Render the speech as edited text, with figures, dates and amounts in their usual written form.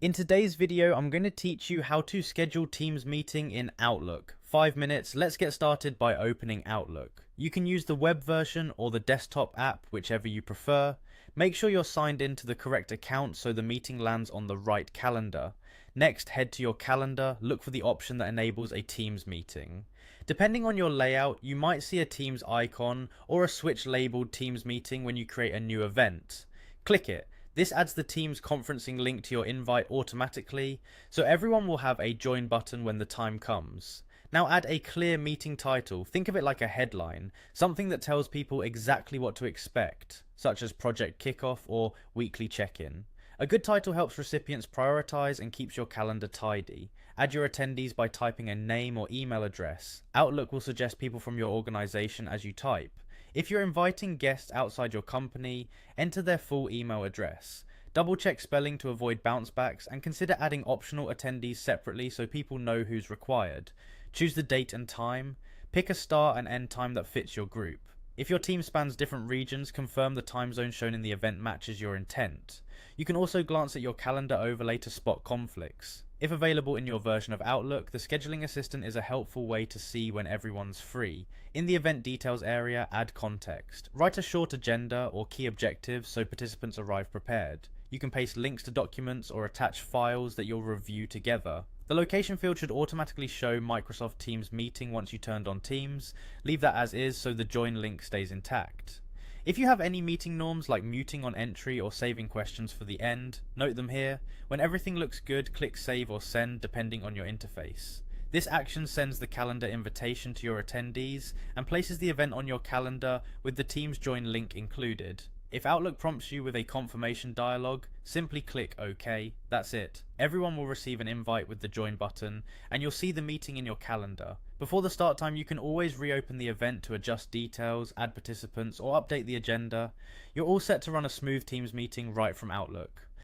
In today's video, I'm going to teach you how to schedule Teams meeting in Outlook. 5 minutes, let's get started by opening Outlook. You can use the web version or the desktop app, whichever you prefer. Make sure you're signed in to the correct account so the meeting lands on the right calendar. Next, head to your calendar, look for the option that enables a Teams meeting. Depending on your layout, you might see a Teams icon or a switch labeled Teams meeting when you create a new event. Click it. This adds the Teams conferencing link to your invite automatically, so everyone will have a join button when the time comes. Now add a clear meeting title, think of it like a headline, something that tells people exactly what to expect, such as Project Kickoff or Weekly Check-in. A good title helps recipients prioritize and keeps your calendar tidy. Add your attendees by typing a name or email address. Outlook will suggest people from your organization as you type. If you're inviting guests outside your company, enter their full email address. Double check spelling to avoid bounce backs and consider adding optional attendees separately so people know who's required. Choose the date and time. Pick a start and end time that fits your group. If your team spans different regions, confirm the time zone shown in the event matches your intent. You can also glance at your calendar overlay to spot conflicts. If available in your version of Outlook, the scheduling assistant is a helpful way to see when everyone's free. In the event details area, add context. Write a short agenda or key objectives so participants arrive prepared. You can paste links to documents or attach files that you'll review together. The location field should automatically show Microsoft Teams meeting once you turned on Teams. Leave that as is so the join link stays intact. If you have any meeting norms like muting on entry or saving questions for the end, note them here. When everything looks good, click save or send depending on your interface. This action sends the calendar invitation to your attendees and places the event on your calendar with the Teams join link included. If Outlook prompts you with a confirmation dialog, simply click OK. That's it. Everyone will receive an invite with the join button, and you'll see the meeting in your calendar. Before the start time, you can always reopen the event to adjust details, add participants, or update the agenda. You're all set to run a smooth Teams meeting right from Outlook.